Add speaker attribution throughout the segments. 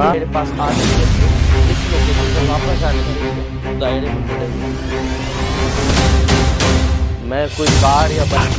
Speaker 1: मेरे पास आ चुके थे, इस लोकेशन पे वापस आने के लिए दायरे में खड़े हुए। मैं कोई कार या बाइक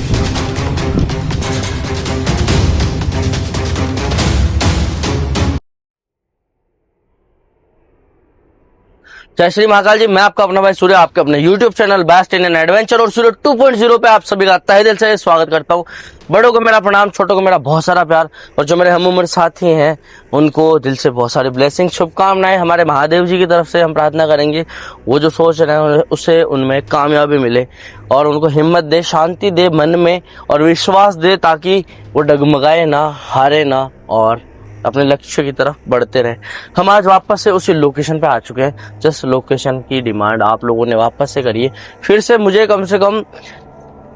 Speaker 1: जय श्री महाकाल जी। मैं आपका अपना भाई सूर्य, आपके अपने YouTube channel best Indian adventure और सूर्य 2.0 पे आप सभी का तहे दिल से स्वागत करता हूँ। बड़ों को मेरा प्रणाम, छोटों को मेरा बहुत सारा प्यार और जो मेरे हम उम्र साथी हैं उनको दिल से बहुत सारी ब्लेसिंग, शुभकामनाएं। हमारे महादेव जी की तरफ से हम प्रार्थना करेंगे वो जो सोच रहे हैं उसे उनमें कामयाबी मिले और उनको हिम्मत दे, शांति दे मन में और विश्वास दे ताकि वो डगमगाए ना, हारे ना और अपने लक्ष्य की तरफ बढ़ते रहे। हम आज वापस से उसी लोकेशन पे आ चुके हैं जिस लोकेशन की डिमांड आप लोगों ने वापस से करी है। फिर से मुझे कम से कम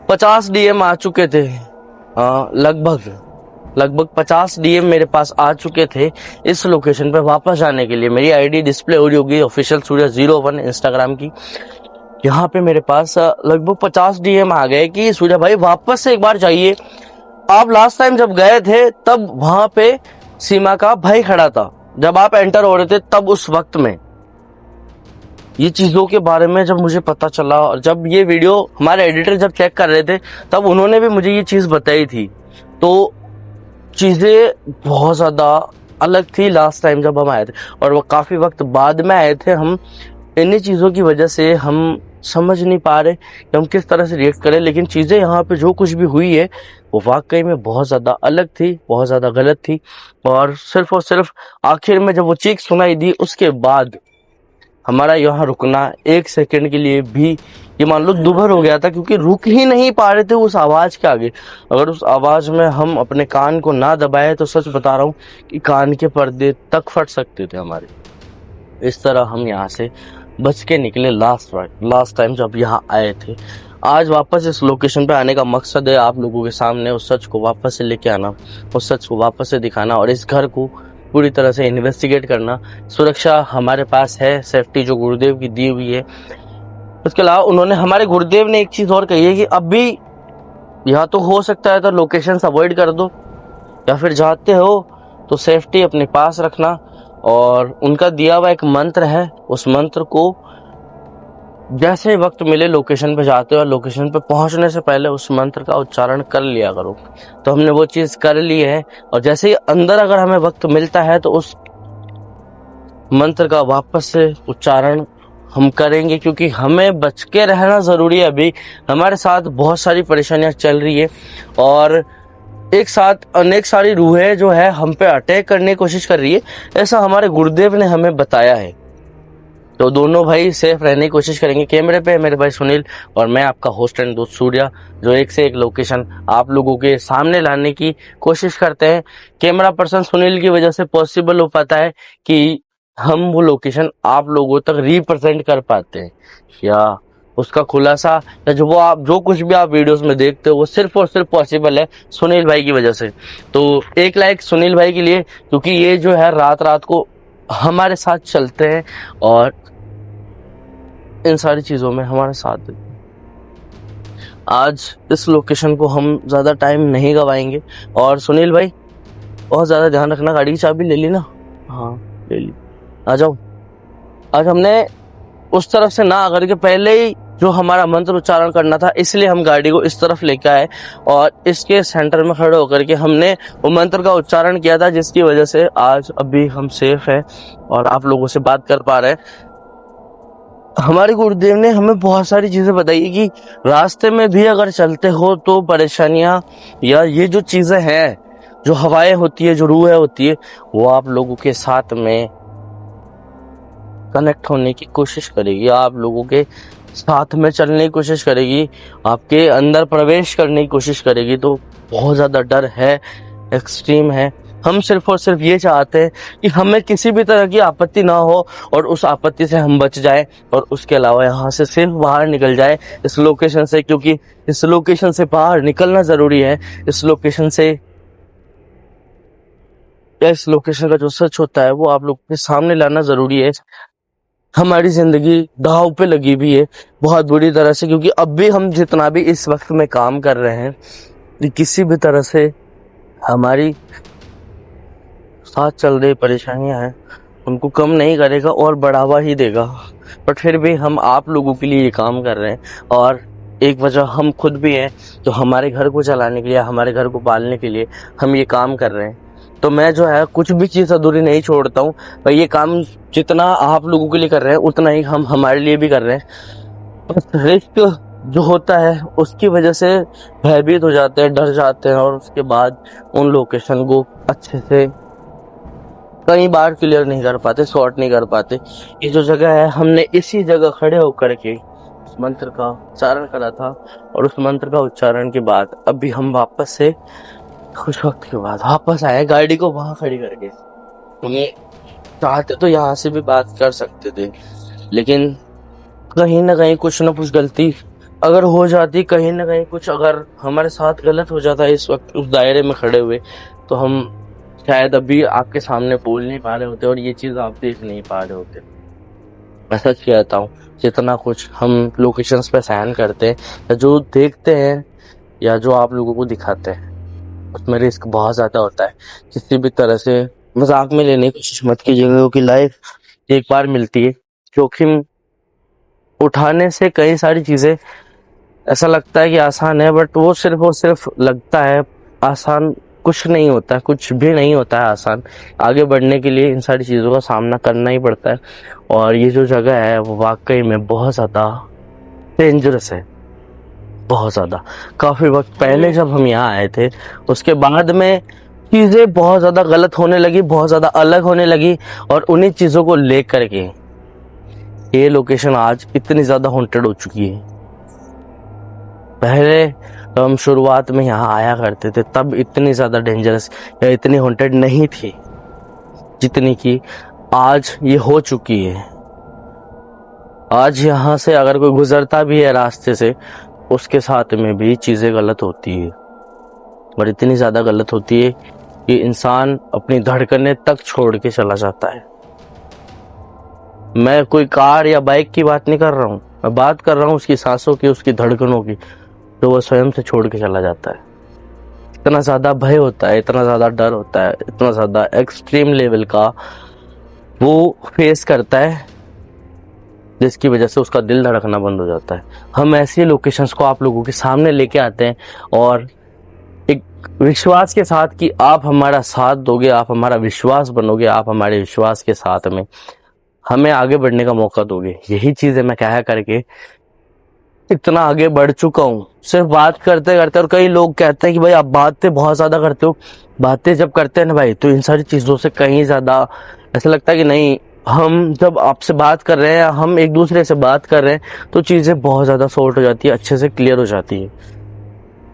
Speaker 1: 50 डीएम आ चुके थे, लगभग 50 डीएम मेरे पास आ चुके थे इस लोकेशन पे वापस आने के लिए। मेरी आईडी डिस्प्ले हो रही होगी ऑफिशियल सूर्य 01 इंस्टाग्राम की। यहाँ पे मेरे पास लगभग 50 डीएम आ गए कि सूर्य भाई वापस से एक बार जाइए। आप लास्ट टाइम जब गए थे तब वहां पे सीमा का भाई खड़ा था, जब आप एंटर हो रहे थे तब उस वक्त में ये चीजों के बारे में जब मुझे पता चला और जब ये वीडियो हमारे एडिटर जब चेक कर रहे थे तब उन्होंने भी मुझे ये चीज बताई थी। तो चीजें बहुत ज्यादा अलग थी लास्ट टाइम जब हम आए थे और वो काफी वक्त बाद में आए थे। हम इन्हीं चीजों की वजह से हम समझ नहीं पा रहे कि हम किस तरह से रिएक्ट करें, लेकिन चीजें यहाँ पे जो कुछ भी हुई है वो वाकई में बहुत ज्यादा अलग थी, बहुत ज्यादा गलत थी। और सिर्फ आखिर में जब वो चीख सुनाई दी उसके बाद हमारा यहाँ रुकना एक सेकंड के लिए भी ये मान लो दुभर हो गया था, क्योंकि रुक ही नहीं पा रहे थे उस आवाज के आगे। अगर उस आवाज में हम अपने कान को ना दबाए तो सच बता रहा हूँ कि कान के पर्दे तक फट सकते थे हमारे। इस तरह हम यहाँ से बच के निकले लास्ट टाइम जब यहाँ आए थे। आज वापस इस लोकेशन पे आने का मकसद है आप लोगों के सामने उस सच को वापस से लेके आना, उस सच को वापस से दिखाना और इस घर को पूरी तरह से इन्वेस्टिगेट करना। सुरक्षा हमारे पास है, सेफ्टी जो गुरुदेव की दी हुई है। उसके अलावा उन्होंने हमारे गुरुदेव ने एक चीज और कही है कि अभी या तो हो सकता है तो लोकेशन अवॉइड कर दो या फिर जाते हो तो सेफ्टी अपने पास रखना। और उनका दिया हुआ एक मंत्र है, उस मंत्र को जैसे वक्त मिले लोकेशन पे जाते हो और लोकेशन पे पहुंचने से पहले उस मंत्र का उच्चारण कर लिया करो। तो हमने वो चीज कर ली है और जैसे ही अंदर अगर हमें वक्त मिलता है तो उस मंत्र का वापस से उच्चारण हम करेंगे, क्योंकि हमें बच के रहना जरूरी है। अभी हमारे साथ बहुत सारी परेशानियां चल रही है और एक साथ अनेक सारी रूहें जो है हम पे अटैक करने की कोशिश कर रही है, ऐसा हमारे गुरुदेव ने हमें बताया है। तो दोनों भाई सेफ रहने की कोशिश करेंगे। कैमरे पे मेरे भाई सुनील और मैं आपका होस्ट एंड दोस्त सूर्या, जो एक से एक लोकेशन आप लोगों के सामने लाने की कोशिश करते हैं। कैमरा पर्सन सुनील की वजह से पॉसिबल हो पाता है कि हम वो लोकेशन आप लोगों तक रिप्रेजेंट कर पाते हैं या उसका खुलासा या जो कुछ भी आप वीडियोस में देखते हो वो सिर्फ और सिर्फ पॉसिबल है सुनील भाई की वजह से। तो एक लाइक सुनील भाई के लिए, क्योंकि ये जो है रात को हमारे साथ चलते हैं और इन सारी चीजों में हमारे साथ देते हैं। आज इस लोकेशन को हम ज्यादा टाइम नहीं गवाएंगे। और सुनील भाई बहुत ज्यादा ध्यान रखना, गाड़ी की चाबी ले ली ना? हाँ ले ली। आ जाओ। आज हमने उस तरफ से ना करके पहले ही जो हमारा मंत्र उच्चारण करना था, इसलिए हम गाड़ी को इस तरफ लेके आए और इसके सेंटर में खड़े होकर के हमने वो मंत्र का उच्चारण किया था, जिसकी वजह से आज अभी हम सेफ हैं और आप लोगों से बात कर पा रहे हैं। हमारे गुरुदेव ने हमें बहुत सारी चीजें बताई कि रास्ते में भी अगर चलते हो तो परेशानियां या ये जो चीजें हैं, जो हवाएं होती है, जो रूहें होती है, वो आप लोगों के साथ में कनेक्ट होने की कोशिश करेगी, आप लोगों के साथ में चलने की कोशिश करेगी, आपके अंदर प्रवेश करने की कोशिश करेगी। तो बहुत ज्यादा डर है, एक्सट्रीम है। हम सिर्फ और सिर्फ ये चाहते हैं कि हमें किसी भी तरह की आपत्ति ना हो और उस आपत्ति से हम बच जाएं और उसके अलावा यहाँ से सिर्फ बाहर निकल जाए इस लोकेशन से, क्योंकि इस लोकेशन से बाहर निकलना जरूरी है। इस लोकेशन से इस लोकेशन का जो सच होता है वो आप लोग के सामने लाना जरूरी है। हमारी जिंदगी दांव पे लगी हुई है बहुत बुरी तरह से, क्योंकि अब भी हम जितना भी इस वक्त में काम कर रहे हैं किसी भी तरह से हमारी साथ चल रही परेशानियां हैं उनको कम नहीं करेगा और बढ़ावा ही देगा। बट फिर भी हम आप लोगों के लिए ये काम कर रहे हैं, और एक वजह हम खुद भी हैं, जो हमारे घर को चलाने के लिए, हमारे घर को पालने के लिए हम ये काम कर रहे हैं। तो मैं जो है कुछ भी चीज़ अधूरी नहीं छोड़ता हूँ भाई। ये काम जितना आप लोगों के लिए कर रहे हैं उतना ही हम हमारे लिए भी कर रहे हैं। बस रिस्क जो होता है उसकी वजह से भयभीत हो जाते हैं, डर जाते हैं, और उसके बाद उन लोकेशन को अच्छे से कई बार क्लियर नहीं कर पाते, सॉर्ट नहीं कर पाते। ये जो जगह है, हमने इसी जगह खड़े होकर के उस मंत्र का उच्चारण करा था, और उस मंत्र का उच्चारण के बाद अभी हम वापस से कुछ वक्त के बाद वापस आए, गाड़ी को वहां खड़ी करके। ये चाहते तो यहाँ से भी बात कर सकते थे, लेकिन कहीं ना कहीं कुछ ना कुछ गलती अगर हो जाती, कहीं ना कहीं कुछ अगर हमारे साथ गलत हो जाता इस वक्त उस दायरे में खड़े हुए, तो हम शायद अभी आपके सामने बोल नहीं पा रहे होते और ये चीज़ आप देख नहीं पा रहे होते। मैं सच कहता हूँ, जितना कुछ हम लोकेशंस पे सहन करते हैं या जो देखते हैं या जो आप लोगों को दिखाते हैं, उसमें रिस्क बहुत ज़्यादा होता है। किसी भी तरह से मजाक में लेने की कोशिश मत कीजिएगा, क्योंकि लाइफ एक बार मिलती है। जोखिम उठाने से कई सारी चीज़ें ऐसा लगता है कि आसान है, बट वो सिर्फ लगता है आसान। कुछ नहीं होता है, कुछ भी नहीं होता है आसान। आगे बढ़ने के लिए इन सारी चीज़ों का सामना करना ही पड़ता है। और ये जो जगह है वो वाकई में बहुत ज़्यादा डेंजरस है, बहुत ज़्यादा। काफ़ी वक्त पहले जब हम यहाँ आए थे, उसके बाद में चीज़ें बहुत ज़्यादा गलत होने लगी, बहुत ज़्यादा अलग होने लगी, और उन्हीं चीज़ों को लेकर के ये लोकेशन आज इतनी ज़्यादा हॉन्टेड हो चुकी है। पहले तो हम शुरुआत में यहाँ आया करते थे, तब इतनी ज़्यादा डेंजरस या इतनी हॉन्टेड नहीं थी जितनी कि आज ये हो चुकी है। आज यहाँ से अगर कोई गुजरता भी है रास्ते से, उसके साथ में भी चीज़ें गलत होती है, और इतनी ज़्यादा गलत होती है कि इंसान अपनी धड़कनें तक छोड़ के चला जाता है। मैं कोई कार या बाइक की बात नहीं कर रहा हूँ, मैं बात कर रहा हूँ उसकी सांसों की, उसकी धड़कनों की, जो वो स्वयं से छोड़ के चला जाता है। इतना ज़्यादा भय होता है, इतना ज़्यादा डर होता है, इतना ज़्यादा एक्सट्रीम लेवल का वो फेस करता है, जिसकी वजह से उसका दिल धड़कना बंद हो जाता है। हम ऐसी लोकेशंस को आप लोगों के सामने लेके आते हैं, और एक विश्वास के साथ कि आप हमारा साथ दोगे, आप हमारा विश्वास बनोगे, आप हमारे विश्वास के साथ में हमें आगे बढ़ने का मौका दोगे। यही चीज़ें मैं कह करके इतना आगे बढ़ चुका हूँ सिर्फ बात करते करते। और कई लोग कहते हैं कि भाई आप बातें बहुत ज़्यादा करते हो। बातें जब करते हैं ना भाई, तो इन सारी चीज़ों से कहीं ज़्यादा ऐसा लगता है कि नहीं, हम जब आपसे बात कर रहे हैं, हम एक दूसरे से बात कर रहे हैं, तो चीज़ें बहुत ज़्यादा सॉर्ट हो जाती है, अच्छे से क्लियर हो जाती है।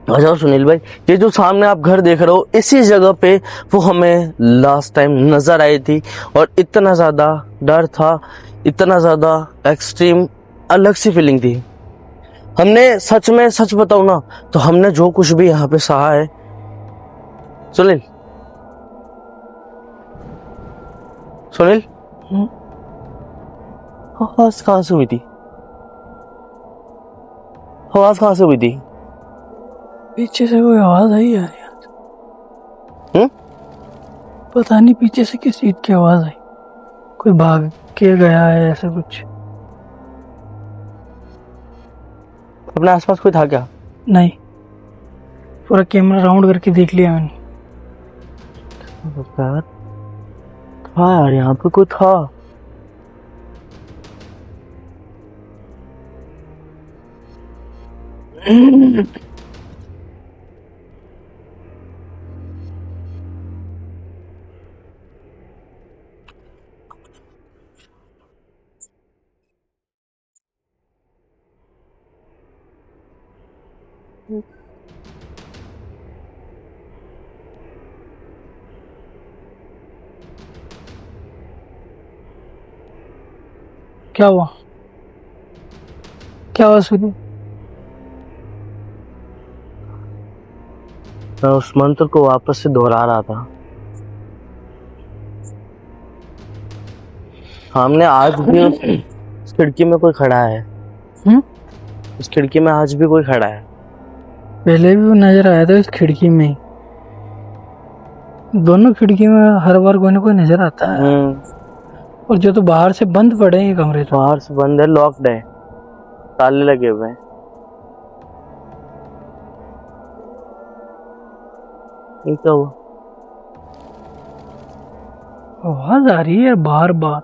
Speaker 1: अच्छा सुनील भाई, ये जो सामने आप घर देख रहे हो, इसी जगह पे वो हमें लास्ट टाइम नजर आई थी, और इतना ज़्यादा डर था, इतना ज़्यादा एक्सट्रीम अलग सी फीलिंग थी। हमने सच में सच बताऊं ना, तो हमने जो कुछ भी यहाँ पे सहा है, सुनील सुनील आवाज कहाँ से हुई थी? आवाज कहाँ से हुई थी?
Speaker 2: पीछे से कोई आवाज आई यार। पता नहीं पीछे से किस चीज की आवाज आई, कोई भाग के गया है ऐसा कुछ।
Speaker 1: अपने आसपास कोई था क्या?
Speaker 2: नहीं, पूरा कैमरा राउंड करके देख लिया मैंने।
Speaker 1: यार था यार, यहाँ पे कोई था।
Speaker 2: क्या हुआ? क्या आवाज सुनी?
Speaker 1: मैं उस मंत्र को वापस से दोहरा रहा था। सामने आज भी उस खिड़की में कोई खड़ा है। उस खिड़की में आज भी कोई खड़ा है।
Speaker 2: पहले भी वो नजर आया था इस खिड़की में। दोनों खिड़की में हर बार कोई ना कोई नजर आता है। और जो तो बाहर से बंद पड़े हैं ये कमरे तो।
Speaker 1: बाहर से बंद है, लॉक्ड है, ताले लगे हुए हैं। ये क्या हुआ?
Speaker 2: आवाज आ रही है बार बार।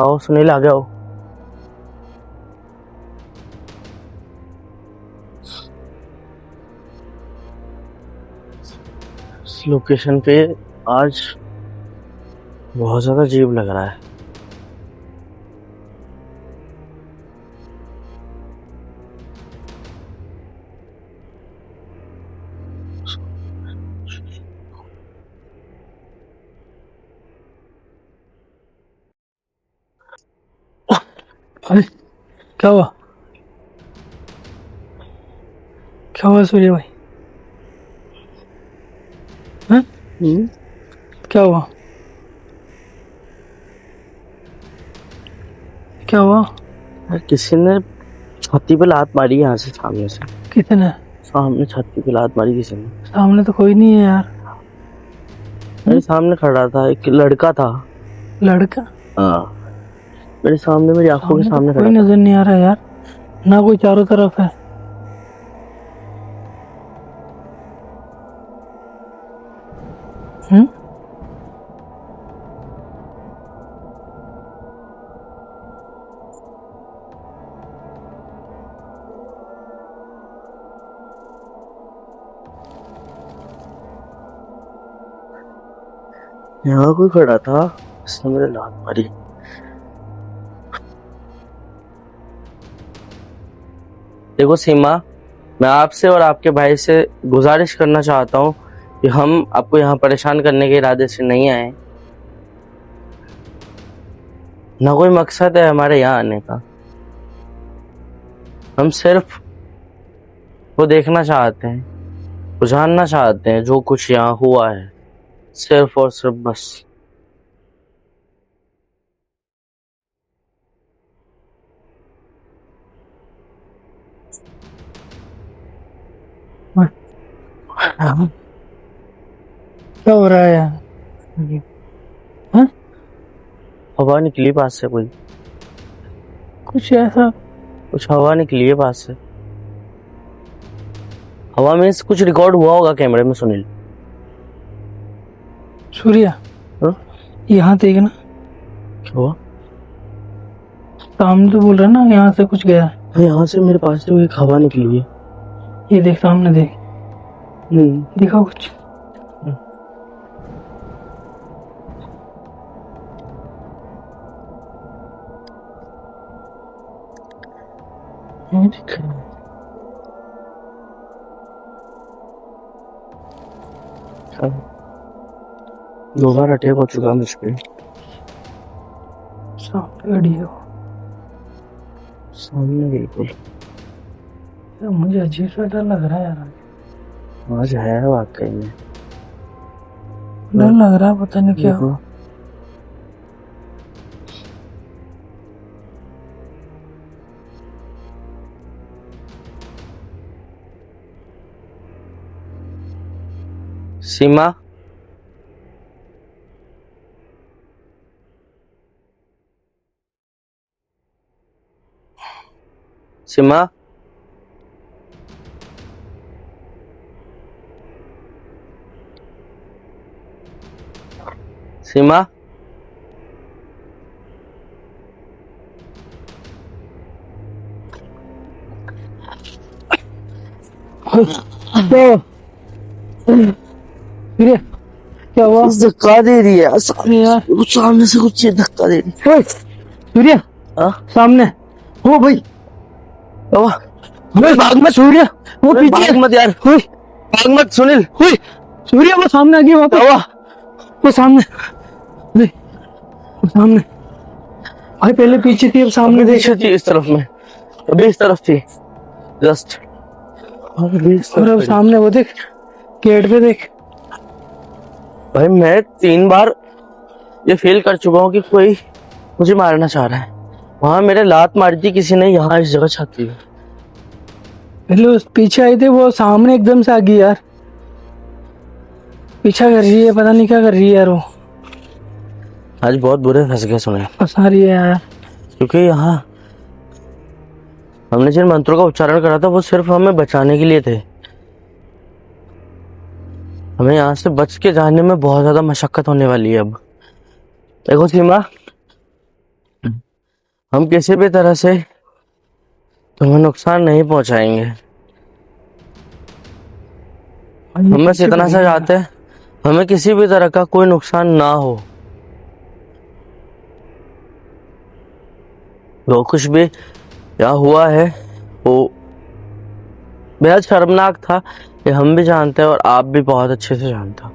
Speaker 1: आओ सुनील, आ जाओ। इस लोकेशन पे आज बहुत ज्यादा अजीब लग रहा है।
Speaker 2: अरे क्या हुआ? क्या हुआ सूर्य भाई? हैं? क्या हुआ? क्या हुआ?
Speaker 1: यार किसी ने छाती पे लात मारी यहाँ से, सामने से।
Speaker 2: कितने?
Speaker 1: सामने छाती पे लात मारी किसी ने।
Speaker 2: सामने तो कोई नहीं है यार।
Speaker 1: मेरे सामने खड़ा था एक लड़का था।
Speaker 2: लड़का?
Speaker 1: हाँ, मेरे सामने, मेरी आंखों के सामने
Speaker 2: तो कोई
Speaker 1: खड़ा था।
Speaker 2: नजर नहीं आ रहा यार, ना कोई चारों तरफ है। हम्म?
Speaker 1: यहाँ कोई खड़ा था, उसने मेरे लात मारी। देखो सीमा, मैं आपसे और आपके भाई से गुजारिश करना चाहता हूँ कि हम आपको यहाँ परेशान करने के इरादे से नहीं आए, ना कोई मकसद है हमारे यहाँ आने का। हम सिर्फ वो देखना चाहते हैं, वो जानना चाहते हैं जो कुछ यहाँ हुआ है, सिर्फ और सिर्फ बस।
Speaker 2: क्या हो रहा है यार? हाँ?
Speaker 1: हवा निकली पास से, कोई
Speaker 2: कुछ ऐसा?
Speaker 1: कुछ हवा निकली है पास से। हवा में से कुछ रिकॉर्ड हुआ होगा कैमरे में। सुनील,
Speaker 2: सूर्या,
Speaker 1: हाँ?
Speaker 2: यहाँ देखना।
Speaker 1: क्या हुआ?
Speaker 2: सामने तो बोल रहा ना यहाँ से कुछ गया है।
Speaker 1: यहाँ से मेरे पास से एक हवा निकली है।
Speaker 2: ये देख, सामने देख, दिखा कुछ?
Speaker 1: दोबारा अटैक हो चुका मुझ पे।
Speaker 2: सामने गाड़ी है।
Speaker 1: सामने बिल्कुल।
Speaker 2: यार मुझे अजीब सा डर लग रहा है यार।
Speaker 1: आज है वाकई में
Speaker 2: डर लग रहा है, पता नहीं क्या हुआ।
Speaker 1: सीमा, सीमा, सीमा,
Speaker 2: क्या हुआ?
Speaker 1: धक्का दे रही है
Speaker 2: सामने
Speaker 1: से कुछ धक्का दे रही
Speaker 2: है। सूर्या, सामने हो भाई।
Speaker 1: भाग मत
Speaker 2: सूर्या, वो पीछे।
Speaker 1: भाग मत यार, भाग मत सुनील।
Speaker 2: सूर्या, वो सामने आ गया। वहाँ पे वो सामने, वो सामने भाई। पहले पीछे थी, अब सामने देख।
Speaker 1: थी इस तरफ में, अभी इस तरफ थी जस्ट।
Speaker 2: और अब सामने वो देख, गेट पे देख।
Speaker 1: भाई मैं 3 बार ये फील कर चुका हूँ कि कोई मुझे मारना चाह रहा है। वहां मेरे लात मारी थी किसी ने, यहाँ इस जगह छाती में।
Speaker 2: पहले उस पीछे आए थे, वो सामने एकदम से आ गई यार। पीछा कर रही है, पता नहीं क्या कर रही है यार वो।
Speaker 1: आज बहुत बुरे फंस गए सुने,
Speaker 2: फंसा रही है यार।
Speaker 1: क्योंकि यहाँ हमने जिन मंत्रों का उच्चारण करा था वो सिर्फ हमें बचाने के लिए थे। हमें यहाँ से बच के जाने में बहुत ज्यादा मशक्कत होने वाली है। अब देखो सीमा, हम किसी भी तरह से तुम्हें नुकसान नहीं पहुंचाएंगे। हम बस इतना सा चाहते हैं, हमें किसी भी तरह का कोई नुकसान ना हो। जो कुछ भी यहाँ हुआ है वो बेहद शर्मनाक था, ये हम भी जानते हैं और आप भी बहुत अच्छे से जानते हो।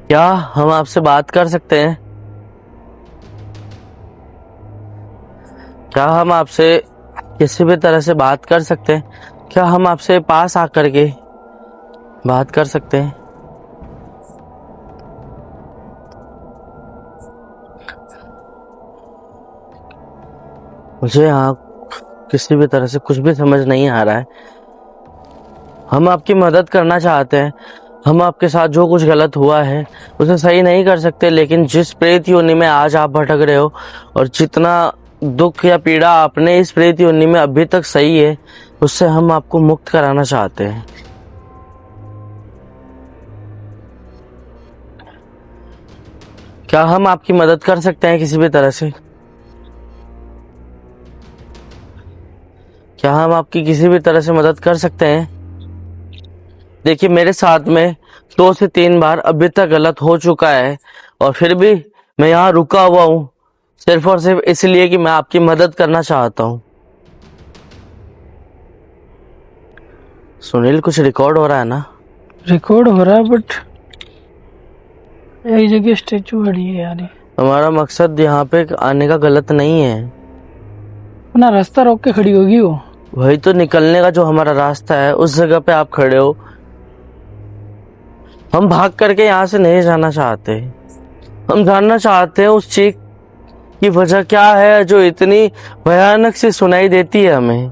Speaker 1: क्या हम आपसे बात कर सकते हैं? क्या हम आपसे किसी भी तरह से बात कर सकते हैं? क्या हम आपसे पास आकर के बात कर सकते हैं? मुझे यहाँ किसी भी तरह से कुछ भी समझ नहीं आ रहा है। हम आपकी मदद करना चाहते हैं, हम आपके साथ जो कुछ गलत हुआ है उसे सही नहीं कर सकते, लेकिन जिस प्रेत योनि में आज आप भटक रहे हो और जितना दुख या पीड़ा आपने इस प्रेत योनि में अभी तक सही है, उससे हम आपको मुक्त कराना चाहते हैं। क्या हम आपकी मदद कर सकते हैं किसी भी तरह से? क्या हम आपकी किसी भी तरह से मदद कर सकते हैं? देखिए, मेरे साथ में 2 से 3 बार अभी तक गलत हो चुका है और फिर भी मैं यहाँ रुका हुआ हूँ, सिर्फ और सिर्फ इसलिए कि मैं आपकी मदद करना चाहता हूँ। सुनील, कुछ रिकॉर्ड हो रहा है ना?
Speaker 2: रिकॉर्ड हो रहा है, बट एक जगह स्टेचू खड़ी है यार।
Speaker 1: हमारा मकसद यहाँ पे आने का गलत नहीं है।
Speaker 2: अपना रास्ता रोक के खड़ी होगी वो।
Speaker 1: वही तो, निकलने का जो हमारा रास्ता है उस जगह पे आप खड़े हो। हम भाग करके यहाँ से नहीं जाना चाहते। हम जानना चाहते हैं उस चीख की वजह क्या है जो इतनी भयानक सी सुनाई देती है हमें।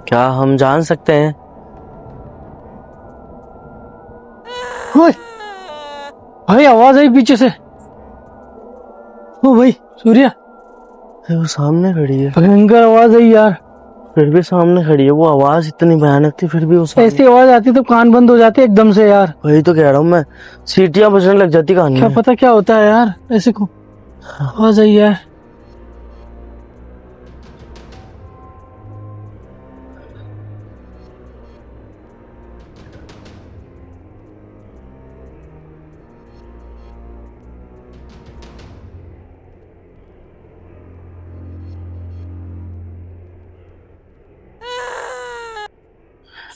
Speaker 1: क्या हम जान सकते हैं?
Speaker 2: ओए, भाई आवाज आई पीछे से। ओ भाई सूर्या,
Speaker 1: वो सामने खड़ी है।
Speaker 2: भयंकर आवाज आई यार।
Speaker 1: फिर भी सामने खड़ी है, वो आवाज इतनी भयानक थी फिर भी वो सामने।
Speaker 2: ऐसी आवाज आती तो कान बंद हो जाते एकदम से यार।
Speaker 1: वही तो कह रहा हूँ मैं, सीटियां बजने लग जाती कान
Speaker 2: क्या
Speaker 1: में।
Speaker 2: पता क्या होता है यार, ऐसे को आवाज आई यार।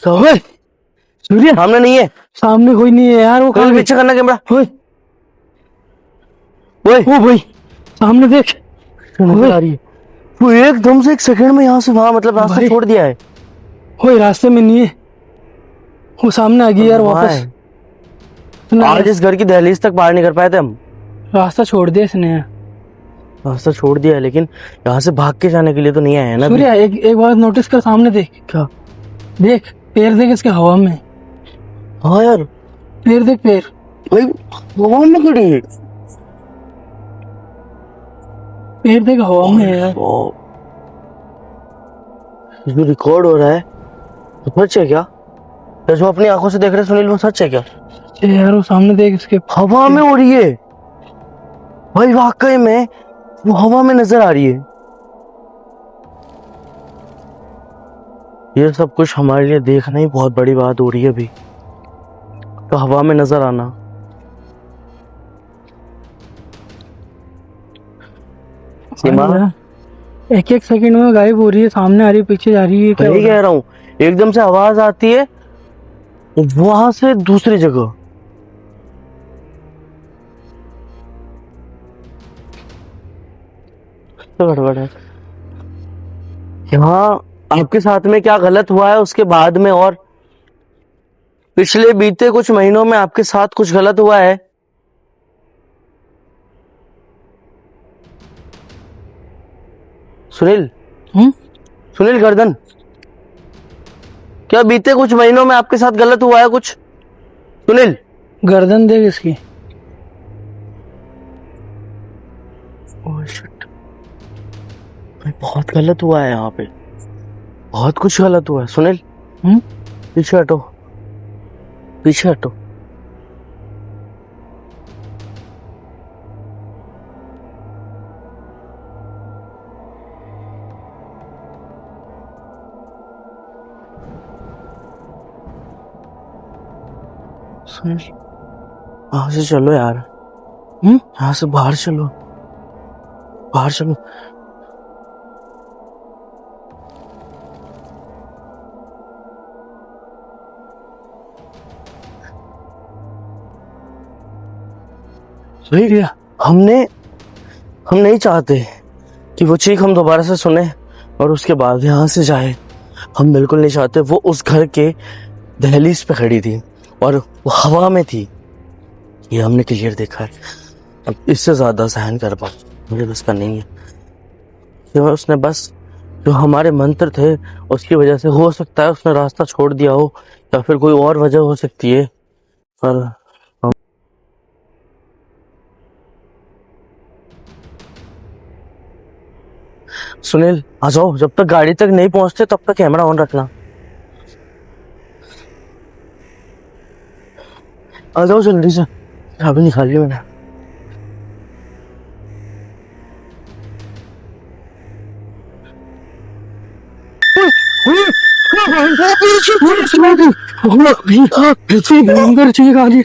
Speaker 2: ओए, सूर्या
Speaker 1: सामने नहीं है।
Speaker 2: सामने कोई नहीं है यार। वो
Speaker 1: कहीं पीछे करना कैमरा।
Speaker 2: ओए
Speaker 1: ओए,
Speaker 2: ओ भाई सामने देख।
Speaker 1: नजर आ रही है। वो एकदम से 1 सेकंड में यहाँ से वहां, मतलब रास्ता
Speaker 2: भाई।
Speaker 1: छोड़ दिया है।
Speaker 2: ओए रास्ते में नहीं है, वो सामने आ गई यार
Speaker 1: वहाँ
Speaker 2: वापस।
Speaker 1: है। आज इस घर की दहलीज तक पार नहीं कर पाए थे हम।
Speaker 2: रास्ता छोड़ दिया इसने।
Speaker 1: रास्ता छोड़ दिया है, लेकिन यहाँ से भाग के जाने के लिए तो नहीं आए हैं ना।
Speaker 2: सूर्या एक बात नोटिस कर, सामने देख।
Speaker 1: क्या?
Speaker 2: देख पैर देख इसके हवा में।
Speaker 1: हाँ यार,
Speaker 2: पैर देख, पैर
Speaker 1: भाई हवा में खड़ी है।
Speaker 2: पैर देख हवा में है यार।
Speaker 1: जो रिकॉर्ड हो रहा है तो सच है क्या? जो अपनी आंखों से देख रहे सुनील, वो सच है क्या?
Speaker 2: यार वो सामने देख, इसके
Speaker 1: हवा में हो रही है भाई, वाकई में वो हवा में नजर आ रही है। ये सब कुछ हमारे लिए देखना ही बहुत बड़ी बात हो रही है अभी, तो हवा में नजर आना। सीमा,
Speaker 2: एक एक सेकंड में गायब हो रही है, सामने आ रही है, पीछे जा रही है। क्या
Speaker 1: वही कह रहा हूँ, एकदम से आवाज आती है वहां से दूसरी जगह। तो गड़बड़ है यहाँ। आपके साथ में क्या गलत हुआ है उसके बाद में, और पिछले बीते कुछ महीनों में आपके साथ कुछ गलत हुआ है? सुनील,
Speaker 2: हम्म?
Speaker 1: सुनील गर्दन, क्या बीते कुछ महीनों में आपके साथ गलत हुआ है कुछ? सुनील,
Speaker 2: गर्दन देख इसकी।
Speaker 1: ओह शिट, भाई बहुत गलत हुआ है यहाँ पे, बहुत कुछ गलत हुआ है। सुनील, पीछे हटो, पीछे हटो। सुनील, यहाँ से चलो यार, यहाँ से बाहर चलो, बाहर चलो।
Speaker 2: सही
Speaker 1: हम नहीं चाहते कि वो चीख हम दोबारा से सुने और उसके बाद यहाँ से जाए। हम बिल्कुल नहीं चाहते। वो उस घर के दहलीज पे खड़ी थी और वो हवा में थी, ये हमने क्लियर देखा है। अब इससे ज्यादा सहन कर पाऊँ मुझे बस का नहीं है। तो उसने बस जो हमारे मंत्र थे उसकी वजह से हो सकता है उसने रास्ता छोड़ दिया हो, या फिर कोई और वजह हो सकती है, पर सुनील आ जाओ, जब तक गाड़ी तक नहीं पहुंचते तब तक कैमरा ऑन रखना। आ जाओ जल्दी से, चाबी निकाली मैंने।
Speaker 2: भयंकर चीज आ रही।